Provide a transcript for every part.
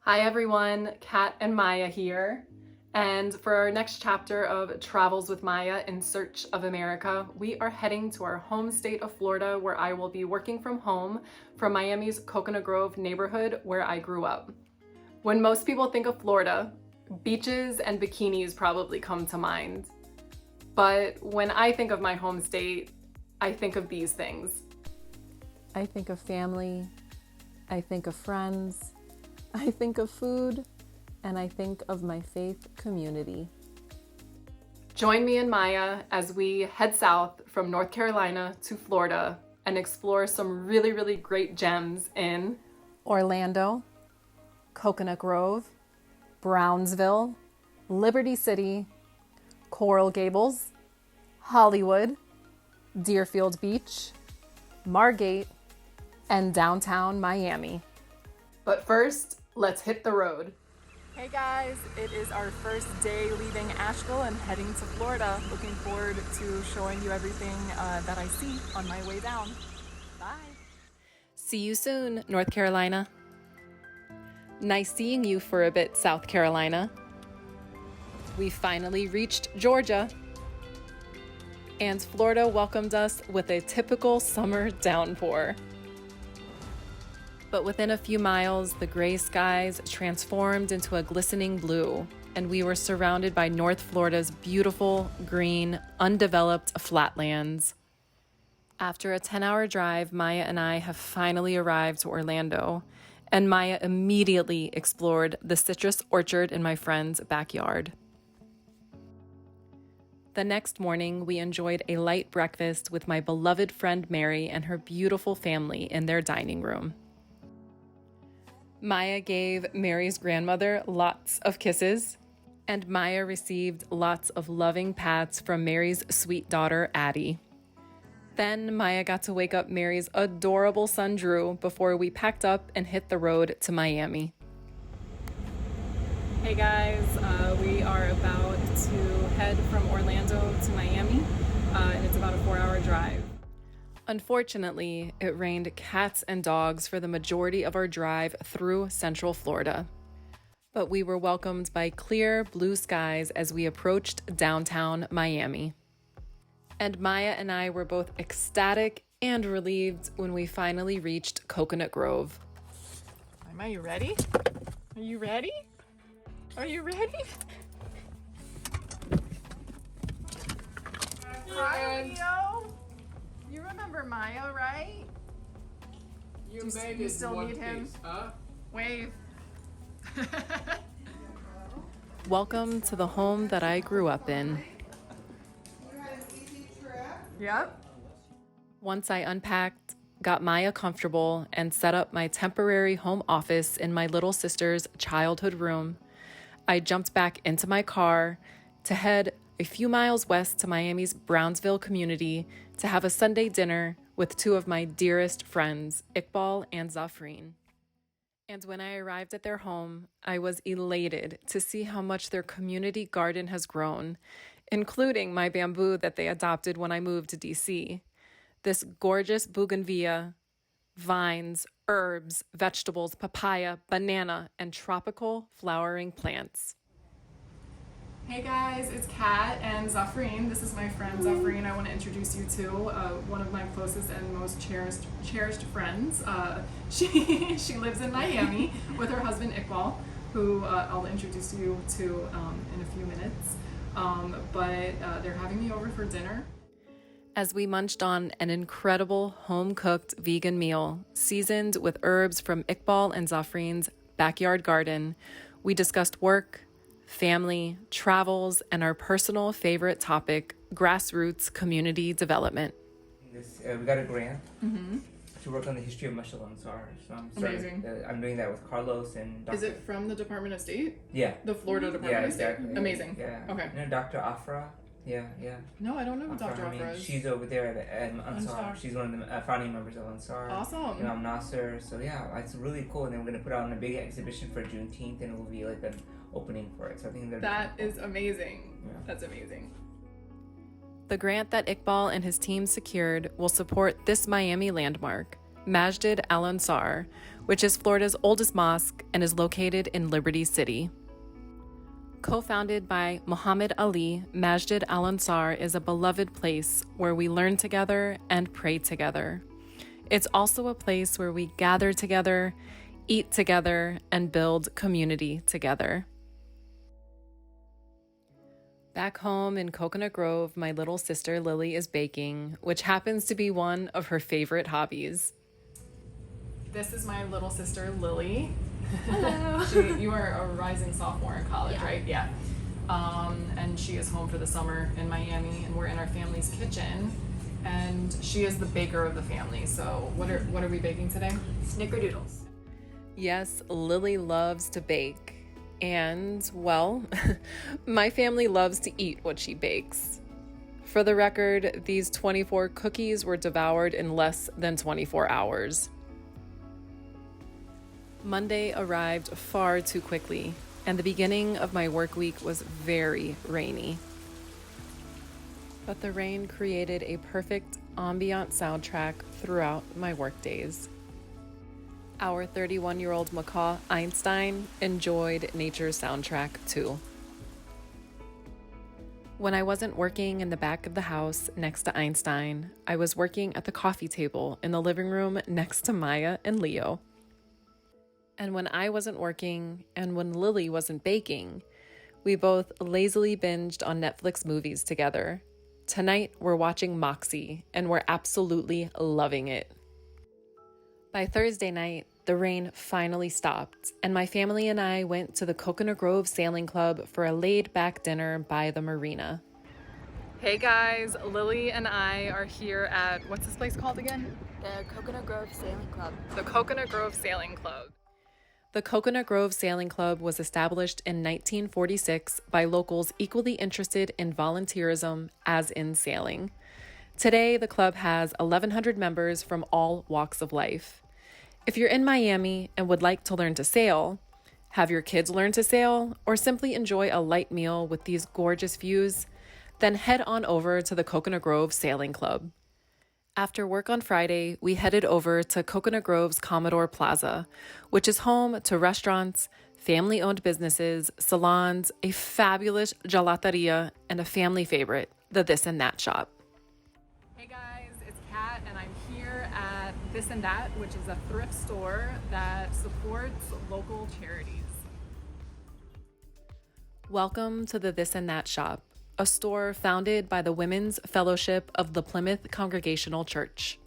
Hi everyone, Kat and Maya here. And for our next chapter of Travels with Maya in Search of America, we are heading to our home state of Florida, where I will be working from home from Miami's Coconut Grove neighborhood where I grew up. When most people think of Florida, beaches and bikinis probably come to mind. But when I think of my home state, I think of these things. I think of family, I think of friends, I think of food, and I think of my faith community. Join me and Maya as we head south from North Carolina to Florida and explore some really great gems in Orlando, Coconut Grove, Brownsville, Liberty City, Coral Gables, Hollywood, Deerfield Beach, Margate, and downtown Miami. But first, let's hit the road. Hey guys, it is our first day leaving Asheville and heading to Florida. Looking forward to showing you everything that I see on my way down. Bye. See you soon, North Carolina. Nice seeing you for a bit, South Carolina. We finally reached Georgia. And Florida welcomed us with a typical summer downpour. But within a few miles, the gray skies transformed into a glistening blue, and we were surrounded by North Florida's beautiful, green, undeveloped flatlands. After a 10-hour drive, Maya and I have finally arrived to Orlando, and Maya immediately explored the citrus orchard in my friend's backyard. The next morning, we enjoyed a light breakfast with my beloved friend Mary and her beautiful family in their dining room. Maya gave Mary's grandmother lots of kisses, and Maya received lots of loving pats from Mary's sweet daughter, Addie. Then Maya got to wake up Mary's adorable son, Drew, before we packed up and hit the road to Miami. Hey guys, we are about to head from Orlando to Miami, and it's about a 4-hour drive. Unfortunately, it rained cats and dogs for the majority of our drive through Central Florida. But we were welcomed by clear blue skies as we approached downtown Miami. And Maya and I were both ecstatic and relieved when we finally reached Coconut Grove. Are you ready? Are you ready? Are you ready? Hi, Leo. You remember Maya, right? You still need him? Huh? Wave. Welcome to the home that I grew up in. Yep. Once I unpacked, got Maya comfortable, and set up my temporary home office in my little sister's childhood room, I jumped back into my car to head a few miles west to Miami's Brownsville community to have a Sunday dinner with two of my dearest friends, Iqbal and Zafreen. And when I arrived at their home, I was elated to see how much their community garden has grown, including my bamboo that they adopted when I moved to DC. This gorgeous bougainvillea, vines, herbs, vegetables, papaya, banana, and tropical flowering plants. Hey guys, it's Kat and Zafreen. This is my friend Zafreen. I want to introduce you to one of my closest and most cherished friends. She lives in Miami with her husband Iqbal, who I'll introduce you to in a few minutes. But they're having me over for dinner. As we munched on an incredible home-cooked vegan meal, seasoned with herbs from Iqbal and Zafreen's backyard garden, we discussed work, family, travels, and our personal favorite topic, grassroots community development. We got a grant to work on the history of Masjid Al-Ansar. So I'm doing that with Carlos and Dr. Is it from the Department of State? Yeah. The Florida Department of State? Exactly. Amazing. Yeah. Okay. You know Dr. Afra? Yeah. No, I don't know who Dr. Afra is. She's over there at Ansar. She's one of the founding members of Ansar. Awesome. You know, I'm Nasser. So yeah, it's really cool. And then we're going to put on a big exhibition for Juneteenth, and it will be like an opening for it. So I think that is amazing. Yeah. That's amazing. The grant that Iqbal and his team secured will support this Miami landmark, Masjid Al-Ansar, which is Florida's oldest mosque and is located in Liberty City. Co-founded by Muhammad Ali, Masjid Al-Ansar is a beloved place where we learn together and pray together. It's also a place where we gather together, eat together, and build community together. Back home in Coconut Grove, my little sister Lily is baking, which happens to be one of her favorite hobbies. This is my little sister Lily. Hello. You are a rising sophomore in college, right? Yeah. And she is home for the summer in Miami, and we're in our family's kitchen. And she is the baker of the family. So what are we baking today? Snickerdoodles. Yes, Lily loves to bake. And, well, my family loves to eat what she bakes. For the record, these 24 cookies were devoured in less than 24 hours. Monday arrived far too quickly, and the beginning of my work week was very rainy. But the rain created a perfect ambient soundtrack throughout my work days. Our 31-year-old macaw, Einstein, enjoyed nature's soundtrack too. When I wasn't working in the back of the house next to Einstein, I was working at the coffee table in the living room next to Maya and Leo. And when I wasn't working and when Lily wasn't baking, we both lazily binged on Netflix movies together. Tonight, we're watching Moxie, and we're absolutely loving it. By Thursday night, the rain finally stopped, and my family and I went to the Coconut Grove Sailing Club for a laid-back dinner by the marina. Hey guys, Lily and I are here at, what's this place called again? The Coconut Grove Sailing Club. The Coconut Grove Sailing Club. The Coconut Grove Sailing Club was established in 1946 by locals equally interested in volunteerism as in sailing. Today, the club has 1,100 members from all walks of life. If you're in Miami and would like to learn to sail, have your kids learn to sail, or simply enjoy a light meal with these gorgeous views, then head on over to the Coconut Grove Sailing Club. After work on Friday, we headed over to Coconut Grove's Commodore Plaza, which is home to restaurants, family-owned businesses, salons, a fabulous gelateria, and a family favorite, the This and That shop. Hey guys, it's Kat, and I'm here at This and That, which is a thrift store that supports local charities. Welcome to the This and That shop, a store founded by the Women's Fellowship of the Plymouth Congregational Church.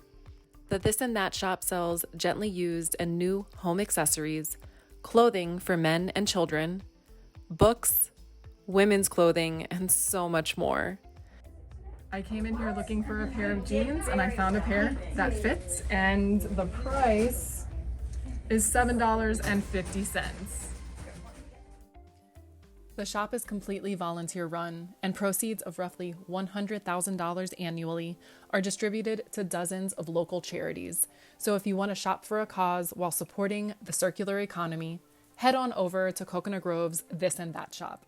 The This and That shop sells gently used and new home accessories, clothing for men and children, books, women's clothing, and so much more. I came in here looking for a pair of jeans, and I found a pair that fits, and the price is $7.50. The shop is completely volunteer run, and proceeds of roughly $100,000 annually are distributed to dozens of local charities. So if you want to shop for a cause while supporting the circular economy, head on over to Coconut Grove's This and That shop.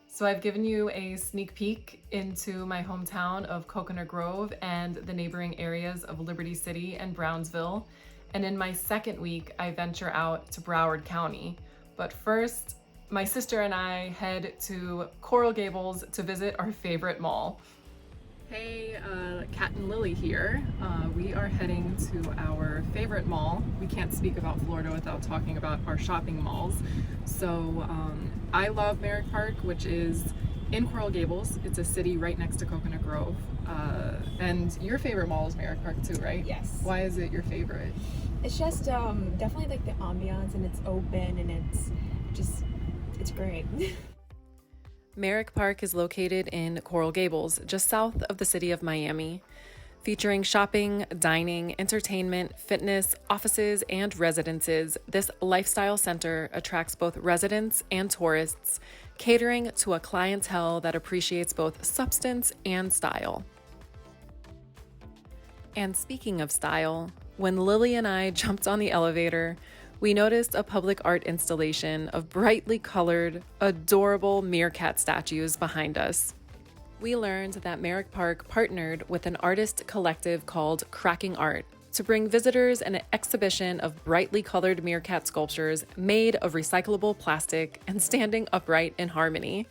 So I've given you a sneak peek into my hometown of Coconut Grove and the neighboring areas of Liberty City and Brownsville. And in my second week, I venture out to Broward County. But first, my sister and I head to Coral Gables to visit our favorite mall. Hey, Kat and Lily here. We are heading to our favorite mall. We can't speak about Florida without talking about our shopping malls. So I love Merrick Park, which is in Coral Gables. It's a city right next to Coconut Grove. And your favorite mall is Merrick Park too, right? Yes. Why is it your favorite? It's just definitely like the ambiance, and it's open, and it's great. Merrick Park is located in Coral Gables, just south of the city of Miami, featuring shopping, dining, entertainment, fitness, offices, and residences. This lifestyle center attracts both residents and tourists, catering to a clientele that appreciates both substance and style. And speaking of style, when Lily and I jumped on the elevator, we noticed a public art installation of brightly colored, adorable meerkat statues behind us. We learned that Merrick Park partnered with an artist collective called Cracking Art to bring visitors an exhibition of brightly colored meerkat sculptures made of recyclable plastic and standing upright in harmony.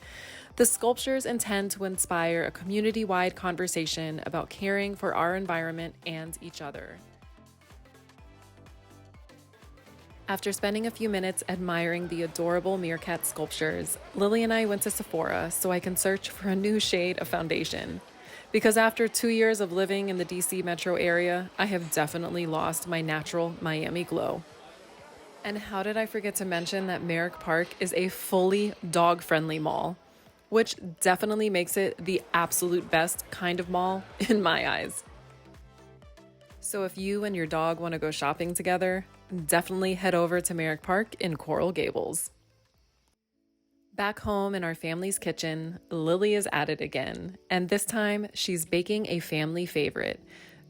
The sculptures intend to inspire a community-wide conversation about caring for our environment and each other. After spending a few minutes admiring the adorable meerkat sculptures, Lily and I went to Sephora so I can search for a new shade of foundation. Because after 2 years of living in the DC metro area, I have definitely lost my natural Miami glow. And how did I forget to mention that Merrick Park is a fully dog-friendly mall, which definitely makes it the absolute best kind of mall in my eyes. So if you and your dog want to go shopping together, definitely head over to Merrick Park in Coral Gables. Back home in our family's kitchen, Lily is at it again, and this time she's baking a family favorite,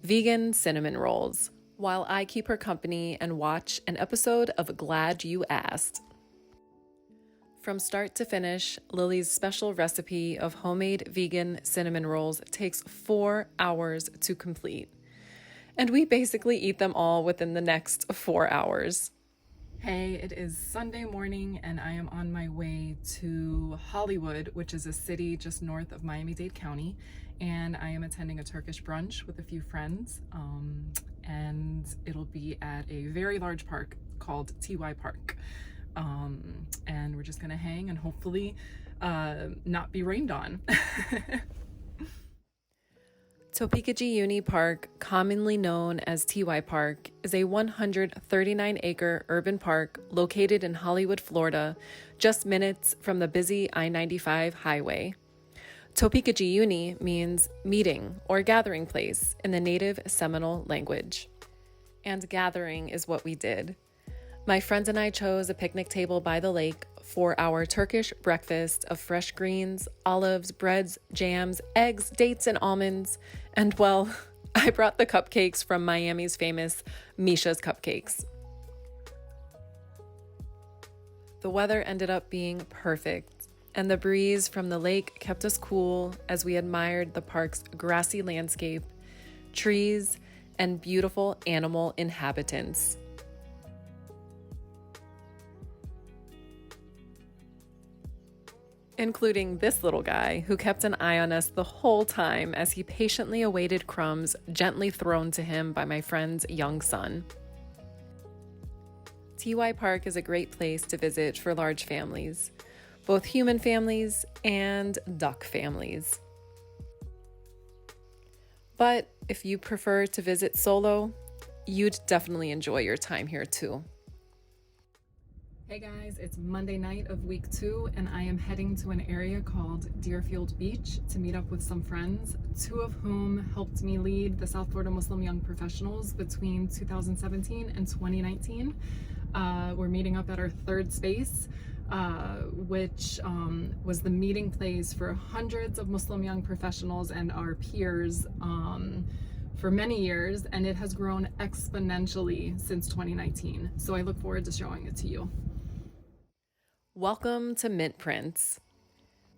vegan cinnamon rolls, while I keep her company and watch an episode of Glad You Asked. From start to finish, Lily's special recipe of homemade vegan cinnamon rolls takes 4 hours to complete, and we basically eat them all within the next 4 hours. Hey, it is Sunday morning and I am on my way to Hollywood, which is a city just north of Miami-Dade County, and I am attending a Turkish brunch with a few friends, and it'll be at a very large park called TY Park, and we're just gonna hang and hopefully not be rained on. Topeekeegee Yugnee Park, commonly known as TY Park, is a 139-acre urban park located in Hollywood, Florida, just minutes from the busy I-95 highway. Topeekeegee Yugnee means meeting or gathering place in the native Seminole language. And gathering is what we did. My friends and I chose a picnic table by the lake for our Turkish breakfast of fresh greens, olives, breads, jams, eggs, dates, and almonds. And well, I brought the cupcakes from Miami's famous Misha's Cupcakes. The weather ended up being perfect, and the breeze from the lake kept us cool as we admired the park's grassy landscape, trees, and beautiful animal inhabitants. Including this little guy who kept an eye on us the whole time as he patiently awaited crumbs gently thrown to him by my friend's young son. TY Park is a great place to visit for large families, both human families and duck families. But if you prefer to visit solo, you'd definitely enjoy your time here too. Hey guys, it's Monday night of week 2 and I am heading to an area called Deerfield Beach to meet up with some friends, 2 of whom helped me lead the South Florida Muslim Young Professionals between 2017 and 2019. We're meeting up at our third space, which was the meeting place for hundreds of Muslim young professionals and our peers for many years, and it has grown exponentially since 2019. So I look forward to showing it to you. Welcome to Mint Prints,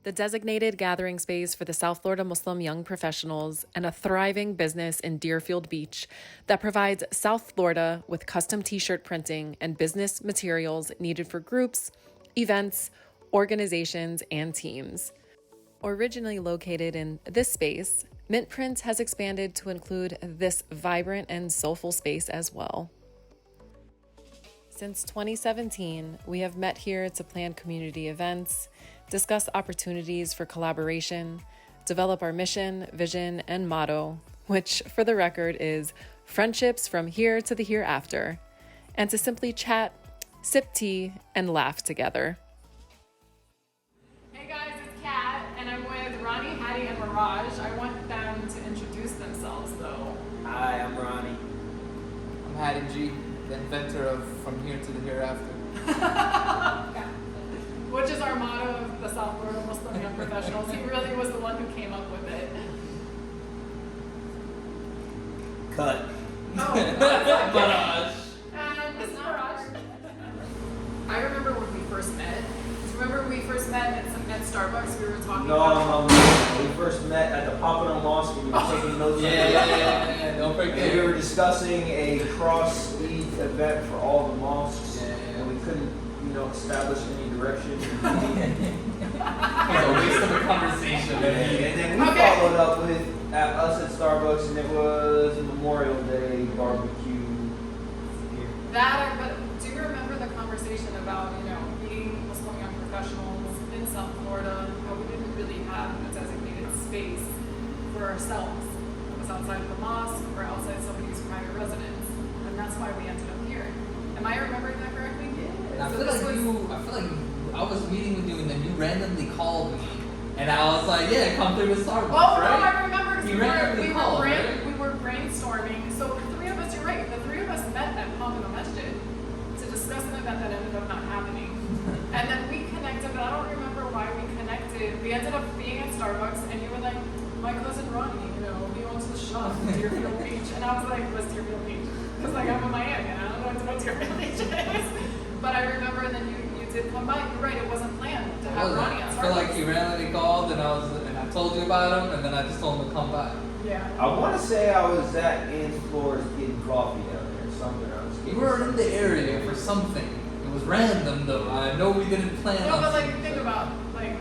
the designated gathering space for the South Florida Muslim young professionals and a thriving business in Deerfield Beach that provides South Florida with custom t-shirt printing and business materials needed for groups, events, organizations, and teams. Originally located in this space, Mint Prints has expanded to include this vibrant and soulful space as well. Since 2017, we have met here to plan community events, discuss opportunities for collaboration, develop our mission, vision, and motto, which for the record is friendships from here to the hereafter, and to simply chat, sip tea, and laugh together. Hey guys, it's Kat, and I'm with Ronnie, Hattie, and Mirage. I want them to introduce themselves though. Hi, I'm Ronnie. I'm Hattie G, the inventor of From Here to the Hereafter. Which is our motto of the South Florida Muslim Young Professionals. He really was the one who came up with it. Cut. Oh, Mirage. and this is Mirage. I remember when we first met. Do you remember when we first met at Starbucks? We were talking about... No. We first met at the Commodore Mosque and you were taking notes. Yeah. Don't And forget. we were discussing a cross-Eid event for all the mosques, and we couldn't, establish any direction. It's a waste of a conversation. And then we followed up with us at Starbucks, and it was Memorial Day barbecue here. But do you remember the conversation about, being Muslim young professionals in South Florida, how we didn't really have a designated space for ourselves? It was outside of the mosque or outside somebody's private residence. And that's why we ended up here. Am I remembering that correctly? I feel like I was meeting with you and then you randomly called me. And I was like, yeah, come through with Starbucks, right? No, I remember. You randomly called, right? We were brainstorming. So the three of us, you're right, the three of us met at Commodore Masjid to discuss an event that ended up not happening. And then we connected, but I don't remember why we connected. We ended up being at Starbucks and you were like, my cousin Ronnie, he owns the shop in Deerfield Beach. And I was like, what's Deerfield Beach? Because I'm in Miami and I don't know what Deerfield Beach is. But I remember then you did come by. You're right, it wasn't planned to have Ronnie at Starbucks. I feel like he randomly called and I told you about him and then I just told him to come by. Yeah. I want to say I was at Ann's Floors getting coffee down there or something. You were in the area for something. It was random though. I know we didn't plan on. No, but think about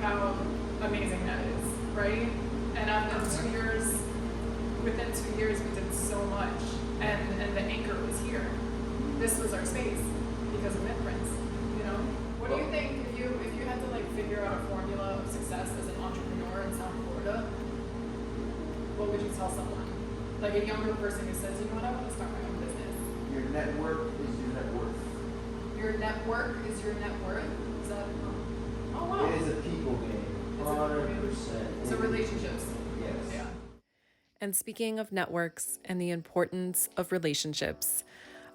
how amazing that is, right? And after 2 years, within 2 years, we did so much, and the anchor was here. This was our space because of Mint Prints. What do you think if you had to figure out a formula of success as an entrepreneur in South Florida? What would you tell someone, like a younger person who says, I want to start my own business? Your network is your net worth. Your network is your net worth. Is that? Oh wow. It is a people game. 100%. So relationships. Yes. Yeah. And speaking of networks and the importance of relationships,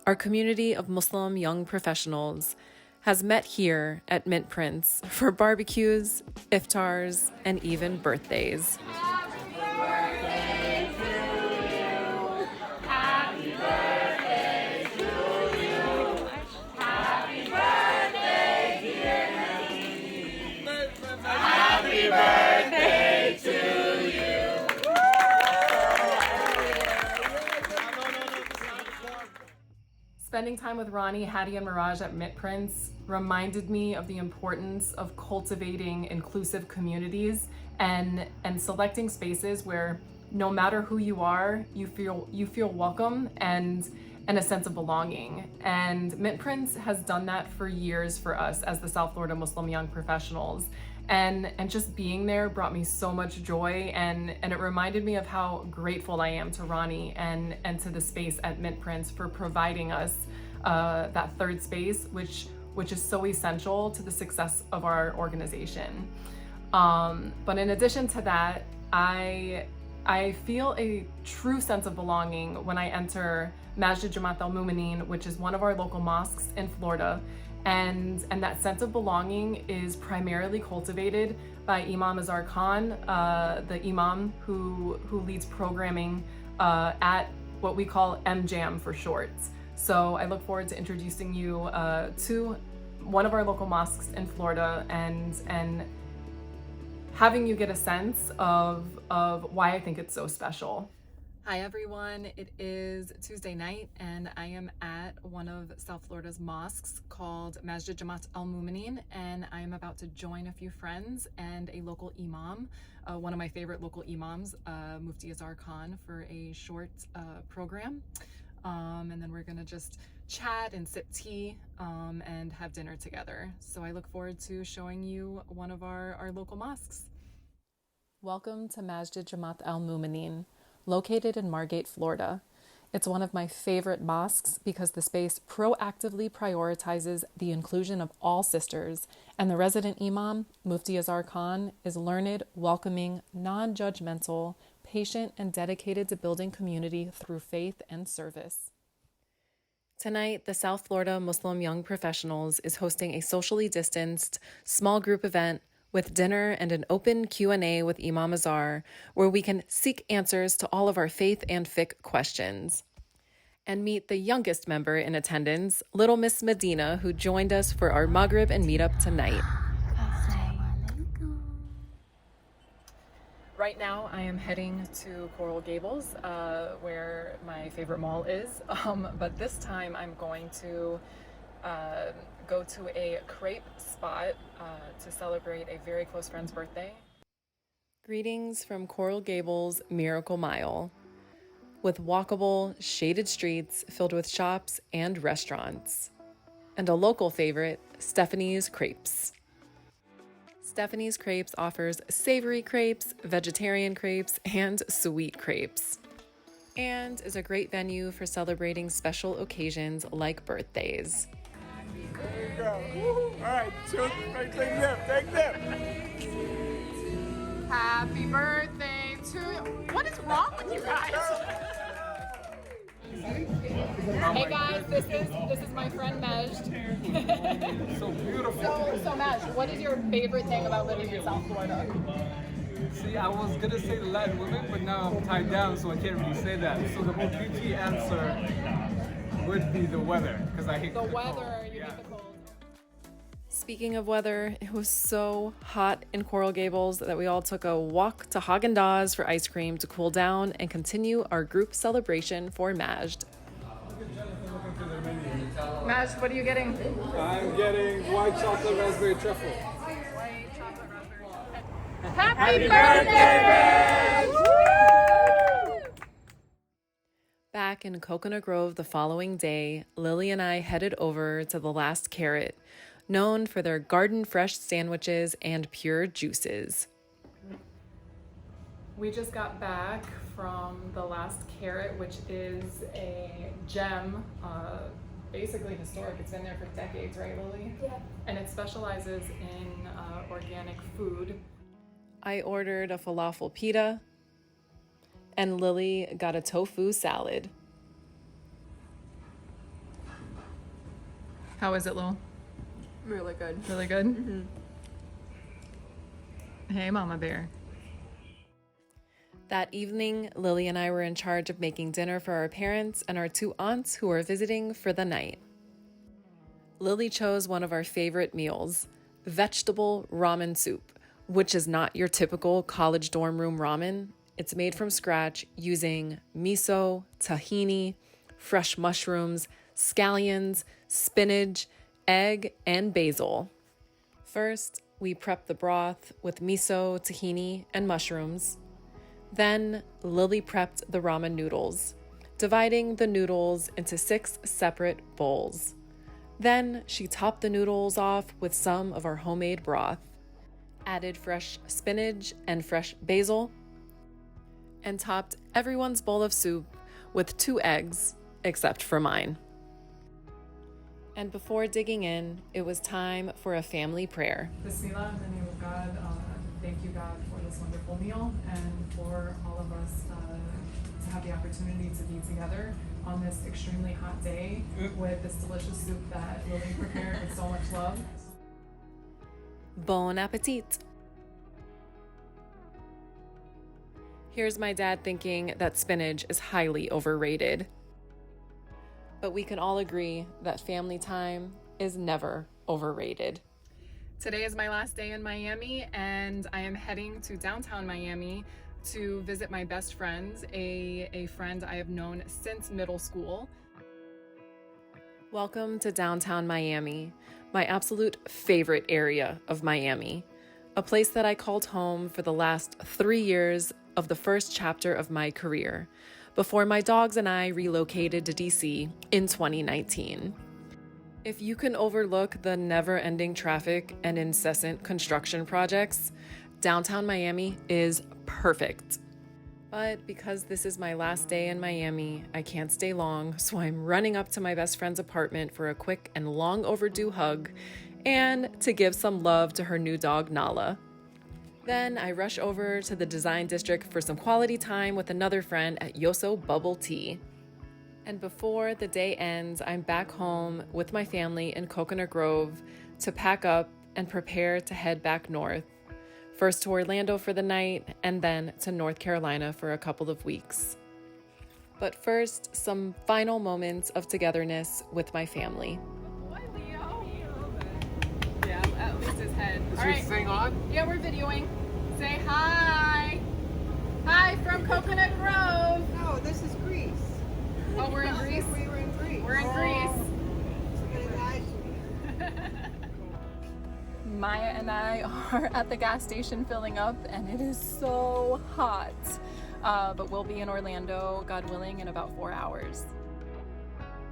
our community of Muslim young professionals has met here at Mint Prints for barbecues, iftars, and even birthdays. Spending time with Ronnie, Hattie, and Mirage at Mint Prints reminded me of the importance of cultivating inclusive communities and selecting spaces where no matter who you are, you feel welcome and a sense of belonging. And Mint Prints has done that for years for us as the South Florida Muslim young professionals. And just being there brought me so much joy, and it reminded me of how grateful I am to Ronnie and to the space at Mint Prints for providing us that third space, which is so essential to the success of our organization. But in addition to that, I feel a true sense of belonging when I enter Masjid Al-Ansar, which is one of our local mosques in Florida. And that sense of belonging is primarily cultivated by Imam Azhar Khan, the imam who leads programming at what we call MJAM for short. So I look forward to introducing you to one of our local mosques in Florida and having you get a sense of why I think it's so special. Hi everyone, it is Tuesday night and I am at one of South Florida's mosques called Masjid Al-Ansar, and I am about to join a few friends and a local imam, one of my favorite local imams, Mufti Azhar Khan, for a short program. And then we're gonna just chat and sip tea and have dinner together. So I look forward to showing you one of our local mosques. Welcome to Masjid Al-Ansar, located in Margate, Florida. It's one of my favorite mosques because the space proactively prioritizes the inclusion of all sisters, and the resident imam, Mufti Azhar Khan, is learned, welcoming, non-judgmental, patient, and dedicated to building community through faith and service. Tonight, the South Florida Muslim Young Professionals is hosting a socially distanced, small group event with dinner and an open Q&A with Imam Azhar, where we can seek answers to all of our faith and fiqh questions. And meet the youngest member in attendance, Little Miss Medina, who joined us for our Maghrib and meetup tonight. Right now I am heading to Coral Gables, where my favorite mall is, but this time I'm going to go to a crepe spot to celebrate a very close friend's birthday. Greetings from Coral Gables Miracle Mile, with walkable, shaded streets filled with shops and restaurants, and a local favorite, Stephanie's Crepes. Stephanie's Crepes offers savory crepes, vegetarian crepes, and sweet crepes, and is a great venue for celebrating special occasions like birthdays. There you go. Woo-hoo. All right, take zip. Happy birthday to you. What is wrong with you guys? Hey guys, this is my friend Maj. So beautiful. So Maj, what is your favorite thing about living in South Florida? See, I was gonna say the Latin women, but now I'm tied down, so I can't really say that. So the more PG answer would be the weather, because I hate The weather, you hate the cold. Speaking of weather, it was so hot in Coral Gables that we all took a walk to Haagen-Dazs for ice cream to cool down and continue our group celebration for Majd. Maj, what are you getting? I'm getting white chocolate raspberry truffle. White chocolate raspberry. Happy birthday! Back in Coconut Grove the following day, Lily and I headed over to the Last Carrot, known for their garden fresh sandwiches and pure juices. We just got back from the Last Carrot, which is a gem, basically historic. It's been there for decades, right, Lily? Yeah. And it specializes in organic food. I ordered a falafel pita, and Lily got a tofu salad. How is it, Lil? Really good. Really good? Mm-hmm. Hey, Mama Bear. That evening, Lily and I were in charge of making dinner for our parents and our two aunts who were visiting for the night. Lily chose one of our favorite meals, vegetable ramen soup, which is not your typical college dorm room ramen. It's made from scratch using miso, tahini, fresh mushrooms, scallions, spinach, egg, and basil. First, we prep the broth with miso, tahini, and mushrooms. Then, Lily prepped the ramen noodles, dividing the noodles into 6 separate bowls. Then, she topped the noodles off with some of our homemade broth, added fresh spinach and fresh basil, and topped everyone's bowl of soup with 2 eggs, except for mine. And before digging in, it was time for a family prayer. Bismillah, in the name of God, thank you, God, for this wonderful meal and for all of us to have the opportunity to be together on this extremely hot day with this delicious soup that Lily prepared with so much love. Bon appetit! Here's my dad thinking that spinach is highly overrated. But we can all agree that family time is never overrated. Today is my last day in Miami, and I am heading to downtown Miami to visit my best friend, a friend I have known since middle school. Welcome to downtown Miami, my absolute favorite area of Miami, a place that I called home for the last 3 years of the first chapter of my career, before my dogs and I relocated to DC in 2019. If you can overlook the never-ending traffic and incessant construction projects, downtown Miami is perfect. But because this is my last day in Miami, I can't stay long, so I'm running up to my best friend's apartment for a quick and long overdue hug and to give some love to her new dog, Nala. Then I rush over to the Design District for some quality time with another friend at Yoso Bubble Tea. And before the day ends, I'm back home with my family in Coconut Grove to pack up and prepare to head back north. First to Orlando for the night, and then to North Carolina for a couple of weeks. But first, some final moments of togetherness with my family. Boy, Leo. Yeah, at least his head. Is All your right. thing on? Yeah, we're videoing. Say hi. Hi from Coconut Grove. No, this is Greece. Oh, we're in Greece? We were in Greece. We're in Greece. Really nice of you. Maya and I are at the gas station filling up, and it is so hot. But we'll be in Orlando, God willing, in about 4 hours.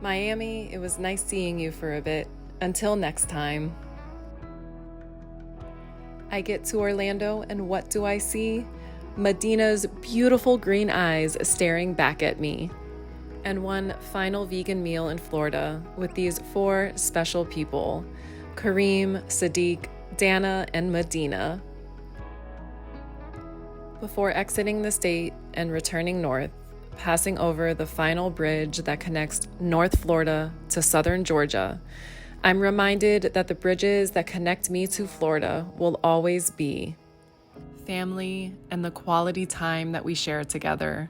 Miami, it was nice seeing you for a bit. Until next time. I get to Orlando, and what do I see? Medina's beautiful green eyes staring back at me. And one final vegan meal in Florida with these 4 special people: Kareem, Sadiq, Dana, and Medina. Before exiting the state and returning north, passing over the final bridge that connects North Florida to southern Georgia, I'm reminded that the bridges that connect me to Florida will always be family and the quality time that we share together,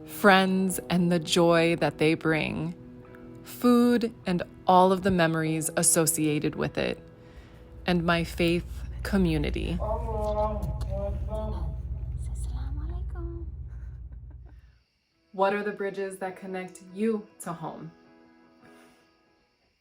friends and the joy that they bring, food and all of the memories associated with it, and my faith community. What are the bridges that connect you to home?